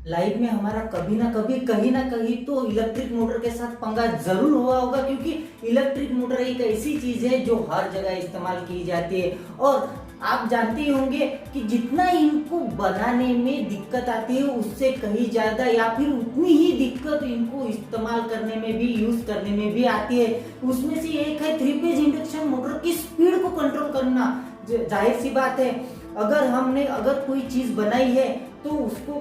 Life में हमारा कभी ना कभी कहीं ना कहीं तो इलेक्ट्रिक मोटर के साथ पंगा जरूर हुआ होगा, क्योंकि इलेक्ट्रिक मोटर एक ऐसी चीज है जो हर जगह इस्तेमाल की जाती है। और आप जानते ही होंगे कि जितना इनको बनाने में दिक्कत आती है उससे कहीं ज्यादा या फिर उतनी ही दिक्कत इनको इस्तेमाल करने में भी, यूज करने में भी आती है। उसमें से एक है 3 फेज इंडक्शन मोटर की स्पीड को कंट्रोल करना। जाहिर सी बात है, अगर कोई चीज बनाई है तो उसको वो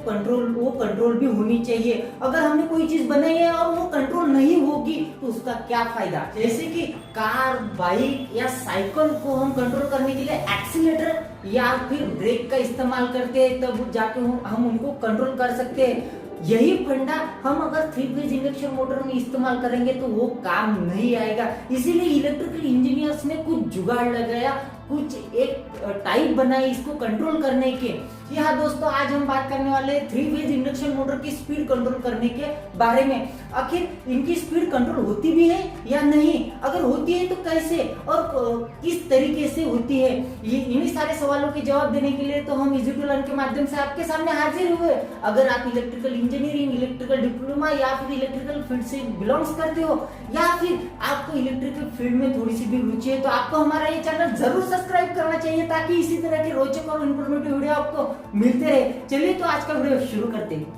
कंट्रोल भी होनी चाहिए। अगर हमने कोई चीज बनाई है और वो कंट्रोल नहीं होगी तो उसका क्या फायदा। जैसे कि कार, बाइक या साइकिल को हम कंट्रोल करने के लिए एक्सीलेटर या फिर ब्रेक का इस्तेमाल करते हैं, तब जाके हम उनको कंट्रोल कर सकते हैं। यही फंडा हम अगर 3 फेज इंडक्शन मोटर में इस्तेमाल करेंगे तो वो काम नहीं आएगा। इसीलिए इलेक्ट्रिकल इंजीनियर्स ने कुछ जुगाड़ लगाया, कुछ एक टाइप बनाई इसको कंट्रोल करने के। यहाँ दोस्तों आज हम बात करने वाले हैं 3 फेज इंडक्शन मोटर की स्पीड कंट्रोल करने के बारे में। आखिर इनकी स्पीड कंट्रोल होती भी है या नहीं, अगर होती है तो कैसे और किस तरीके से होती है, ये इन्हीं सारे सवालों के जवाब देने के लिए तो हम इजी टू लर्न के माध्यम से आपके सामने हाजिर हुए। अगर आप इलेक्ट्रिकल इंजीनियरिंग, इलेक्ट्रिकल डिप्लोमा या फिर इलेक्ट्रिकल फील्ड से बिलोंग्स करते हो या फिर आपको इलेक्ट्रिकल फील्ड में थोड़ी सी भी रुचि है तो आपको हमारा ये चैनल जरूर सब्सक्राइब करना चाहिए, ताकि इसी तरह के रोचक और इन्फॉर्मेटिव वीडियो आपको मिलते रहे। चलिए तो आज का वीडियो शुरू करते हैं।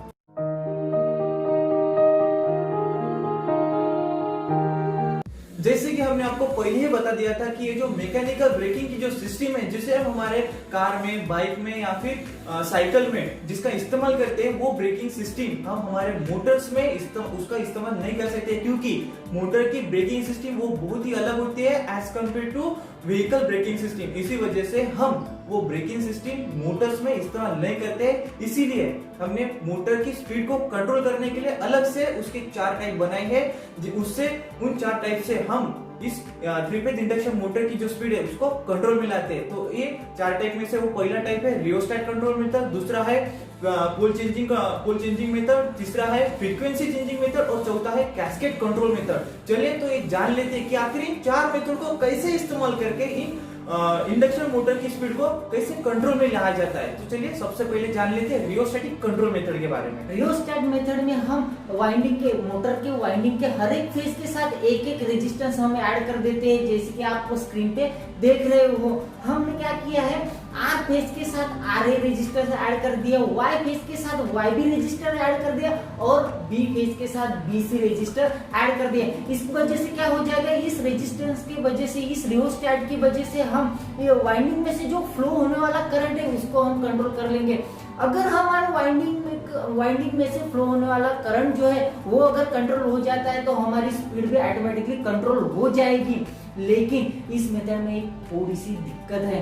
जैसे कि हमने आपको पहले ही बता दिया था कि ये जो मैकेनिकल ब्रेकिंग की जो सिस्टम है, जिसे हम हमारे कार में, बाइक में या फिर साइकिल में जिसका इस्तेमाल करते हैं, वो ब्रेकिंग सिस्टम हम हमारे मोटर्स में उसका इस्तेमाल नहीं कर सकते, क्योंकि मोटर की ब्रेकिंग सिस्टम वो बहुत ही अलग होती है as compared to vehicle braking system. इसी वजह से हम वो ब्रेकिंग सिस्टम मोटर्स में इस्तेमाल नहीं करते। इसीलिए हमने मोटर की स्पीड को कंट्रोल करने के लिए अलग से उसके 4 टाइप बनाए हैं। उससे उन 4 टाइप से हम इस 3 फेज इंडक्शन मोटर की जो स्पीड है उसको कंट्रोल में लाते हैं। तो ये 4 टाइप में से वो पहला टाइप है रियोस्टेट कंट्रोल मेथड, दूसरा है पोल चेंजिंग मेथड, तीसरा है फ्रीक्वेंसी चेंजिंग मेथड और चौथा है कैस्केड कंट्रोल मेथड। चलिए तो ये जान लेते हैं कि आखिर इन 4 मेथड को कैसे इस्तेमाल करके इन इंडक्शन मोटर की स्पीड को कैसे कंट्रोल में लाया जाता है। तो चलिए सबसे पहले जान लेते हैं रियोस्टैटिक कंट्रोल मेथड के बारे में। रियोस्टैट मेथड में हम मोटर के वाइंडिंग के हर एक फेज के साथ एक एक रेजिस्टेंस हम ऐड कर देते हैं, जैसे कि आप स्क्रीन पे देख रहे हो। हमने क्या किया है, आर फेज के साथ आरए रेजिस्टर ऐड कर दिया, वाई फेज के साथ वाईबी रेजिस्टर ऐड कर दिया और बी फेज के साथ बीसी रेजिस्टर ऐड कर दिया। इस वजह से क्या हो जाएगा, इस रेजिस्टेंस की वजह से, इस रियोस्टैट की वजह से हम ये वाइंडिंग में से जो फ्लो होने वाला करंट है उसको हम कंट्रोल कर लेंगे। अगर हमारे वाइंडिंग में से फ्लो होने वाला करंट जो है वो अगर कंट्रोल हो जाता है तो हमारी स्पीड भी ऑटोमेटिकली कंट्रोल हो जाएगी। लेकिन इस मेथड में एक थोड़ी सी दिक्कत है,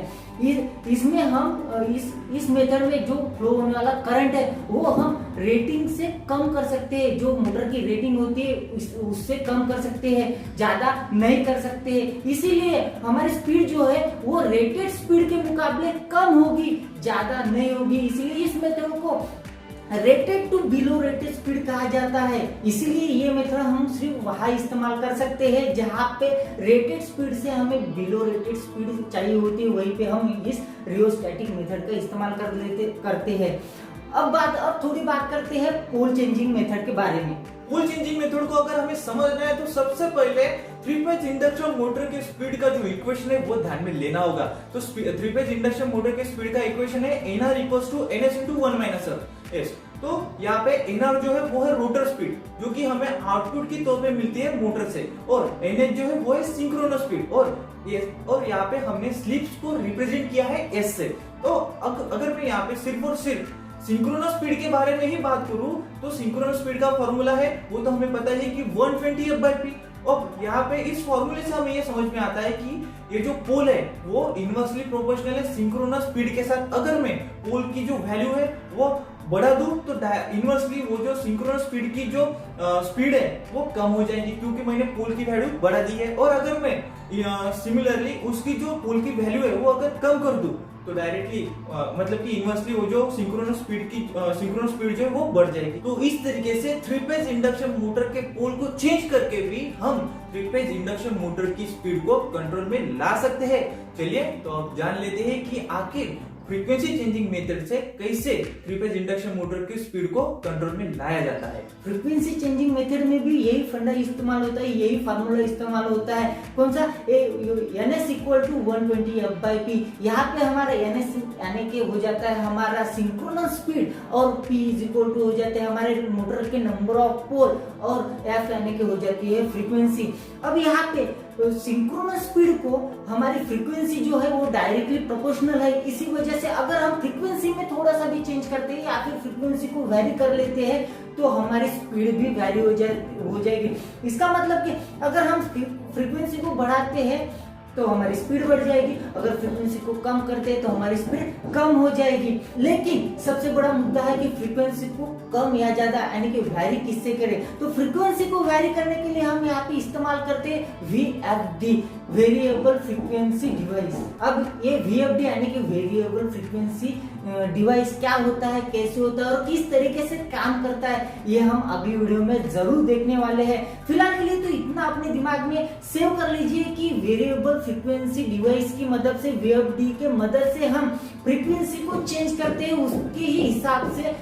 इसमें हम इस मेथड में जो फ्लो होने वाला करंट है वो हम रेटिंग से कम कर सकते हैं। जो मोटर की रेटिंग होती है उससे कम कर सकते हैं, ज्यादा नहीं कर सकते हैं। इसीलिए हमारी स्पीड जो है वो रेटेड स्पीड के मुकाबले कम होगी, ज्यादा नहीं होगी। इसीलिए इस मेथड को rated to below rated speed कहा जाता है। इसीलिए ये मेथड हम सिर्फ वहां इस्तेमाल कर सकते हैं जहां पे रेटेड स्पीड से हमें बिलो रेटेड स्पीड चाहिए होती है, वहीं पे हम इस रियोस्टैटिक मेथड का इस्तेमाल करते हैं। अब थोड़ी बात करते हैं पोल चेंजिंग मेथड के बारे में। पोल चेंजिंग मेथड को अगर हमें समझना है तो सबसे पहले 3 फेज इंडक्शन मोटर की स्पीड का जो इक्वेशन है वो ध्यान में लेना होगा। तो 3 फेज इंडक्शन मोटर की स्पीड का इक्वेशन है NR = NS × 1 - S। तो यहाँ पे NR जो है वो है रोटर स्पीड, जो कि हमें आउटपुट की तौर पे मिलती है मोटर से, और NS जो है वो है सिंक्रोनस स्पीड, और यहाँ पे हमने स्लिप्स को रिप्रेजेंट किया है S से। तो अगर मैं यहाँ पे सिर्फ और सिर्फ सिंक्रोनस स्पीड के बारे में ही बात करूं तो सिंक्रोनस स्पीड का फॉर्मूला है वो तो हमें पता है कि 120 F/p। और यहाँ पे इस फॉर्मूले से हमें ये समझ में आता है कि ये जो पोल है वो इनवर्सली प्रोपोर्शनल है सिंक्रोनस स्पीड के साथ। अगर मैं पोल की जो वैल्यू है वो बढ़ा दूं तो इनवर्सली वो जो सिंक्रोनस स्पीड की जो स्पीड है वो कम हो जाएगी, क्योंकि मैंने पोल की वैल्यू बढ़ा दी है। और अगर मैं सिमिलरली उसकी जो पोल की वैल्यू है वो अगर कम कर दूं तो डायरेक्टली मतलब कि इनवर्सली वो जो सिंक्रोनस स्पीड जो है वो बढ़ जाएगी। तो इस तरीके से 3 फेज इंडक्शन मोटर के पोल को चेंज करके भी हम 3 फेज इंडक्शन मोटर की स्पीड को कंट्रोल में ला सकते हैं। चलिए तो अब जान लेते हैं कि आखिर फ्रीक्वेंसी चेंजिंग मेथड से कैसे थ्री फेज इंडक्शन मोटर की स्पीड को कंट्रोल में लाया जाता है। फ्रीक्वेंसी चेंजिंग मेथड में भी यही फंडा इस्तेमाल होता है, यही फार्मूला इस्तेमाल होता है। कौन सा? NS equal to 120 F/P। यहाँ पे हमारा NS यानी कि हो जाता है हमारा सिंक्रोनस स्पीड और P इज इक्वल टू हो जाते हैं हमारे मोटर के नंबर ऑफ पोल और F यानी कि हो जाती है फ्रीक्वेंसी। अब यहाँ पे सिंक्रोनस स्पीड को हमारी फ्रीक्वेंसी जो है वो डायरेक्टली प्रोपोर्शनल है। इसी वजह से अगर हम फ्रीक्वेंसी में थोड़ा सा भी चेंज करते हैं या फिर फ्रीक्वेंसी को वेरी कर लेते हैं तो हमारी स्पीड भी वेरी हो जाएगी। इसका मतलब कि अगर हम फ्रीक्वेंसी को बढ़ाते हैं तो हमारी स्पीड बढ़ जाएगी, अगर फ्रीक्वेंसी को कम करते हैं तो हमारी स्पीड कम हो जाएगी। लेकिन सबसे बड़ा मुद्दा है कि फ्रीक्वेंसी को कम या ज्यादा यानी कि वैरी किससे करें। तो फ्रीक्वेंसी को वैरी करने के लिए हम यहाँ पे इस्तेमाल करते हैं VFD, वेरिएबल फ्रीक्वेंसी डिवाइस। अब ये VFD यानी कि वेरिएबल फ्रीक्वेंसी डिवाइस क्या होता है, कैसे होता है और किस तरीके से काम करता है, ये हम अगली वीडियो में जरूर देखने वाले हैं। फिलहाल के लिए तो इतना अपने दिमाग में सेव कर लीजिए कि वेरिएबल फ्रीक्वेंसी डिवाइस की मदद से, VFD के मदद से हम फ्रीक्वेंसी को चेंज करते हैं, उसके हिसाब से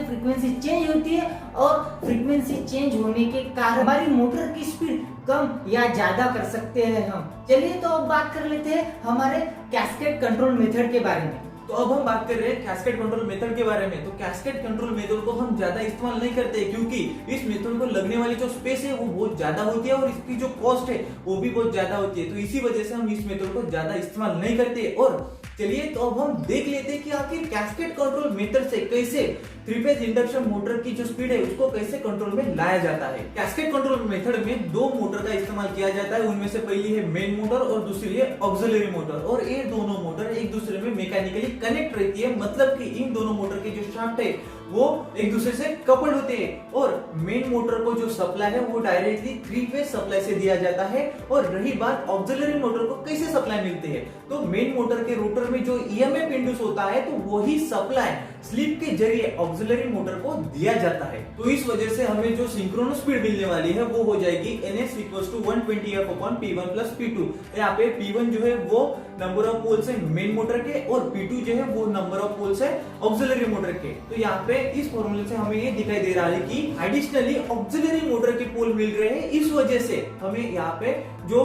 फ्रीक्वेंसी चेंज होती है और फ्रीक्वेंसी चेंज होने के कारण हमारी मोटर की स्पीड कम या ज्यादा कर सकते हैं हम। चलिए तो अब बात कर लेते हैं हमारे कैस्केड कंट्रोल मेथड के बारे में। तो अब हम बात कर रहे हैं कैस्केड कंट्रोल मेथड के बारे में। तो कैस्केड कंट्रोल मेथड को हम ज्यादा इस्तेमाल नहीं करते क्योंकि इस मेथड को लगने वाली जो स्पेस है वो बहुत ज्यादा होती है और इसकी जो कॉस्ट है वो भी बहुत ज्यादा होती है। तो इसी वजह से हम इस मेथड को ज्यादा इस्तेमाल नहीं करते। और चलिए तो अब हम देख लेते हैं कि आखिर कैस्केड कंट्रोल मेथड से कैसे थ्री फेज इंडक्शन मोटर की जो स्पीड है उसको कैसे कंट्रोल में लाया जाता है। कैस्केड कंट्रोल मेथड में दो मोटर का इस्तेमाल किया जाता है। उनमें से पहली है मेन मोटर और दूसरी है ऑक्सिलरी मोटर। और ये दोनों मोटर एक दूसरे में मैकेनिकली कनेक्ट रहती है, मतलब कि इन दोनों मोटर के जो शाफ्ट है वो एक दूसरे से कपल्ड होते हैं। और मेन मोटर को जो सप्लाई है वो डायरेक्टली थ्री फेज सप्लाई से दिया जाता है। और रही बात ऑक्सिलरी मोटर को कैसे सप्लाई मिलती है, तो मेन मोटर के रोटर में जो EMF इंड्यूस होता है तो वही सप्लाई स्लिप के जरिए ऑक्सिलरी मोटर को दिया जाता है। तो इस वजह से हमें जो सिंक्रोनस स्पीड मिलने वाली है वो हो जाएगी NS = 120 F/P1 + P2। यहाँ पे P1 जो है वो नंबर ऑफ पोल्स है मेन मोटर के और P2 जो है वो नंबर ऑफ पोल्स है ऑक्सिलरी मोटर के। तो यहाँ पे इस फॉर्मूले से हमें ये दिखाई दे रहा है कि एडिशनली ऑक्सिलरी मोटर के पोल मिल रहे हैं। इस वजह से हमें यहाँ पे जो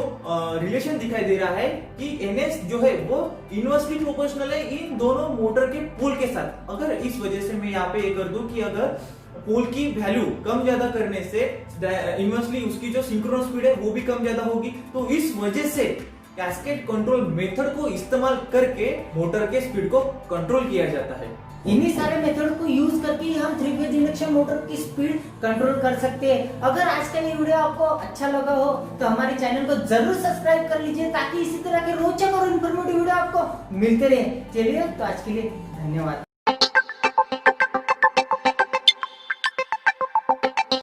रिलेशन दिखाई दे रहा है कि NS जो है वो इनवर्सली प्रोपोर्शनल है इन दोनों मोटर के पोल के साथ। अगर इस वजह से मैं यहाँ पे ये कर दूं कि अगर पोल की वैल्यू कम ज्यादा करने से इनवर्सली उसकी जो सिंक्रोनस स्पीड है वो भी कम ज्यादा होगी। तो इस वजह से कैस्केड कंट्रोल मेथड को इस्तेमाल करके मोटर के स्पीड को कंट्रोल किया जाता है। इन्हीं सारे मेथड को यूज करके हम थ्री फेज इंडक्शन मोटर की स्पीड कंट्रोल कर सकते हैं। अगर आज का ये वीडियो आपको अच्छा लगा हो तो हमारे चैनल को जरूर सब्सक्राइब कर लीजिए ताकि इसी तरह के रोचक और इन्फॉर्मेटिव वीडियो आपको मिलते रहे। चलिए तो आज के लिए धन्यवाद।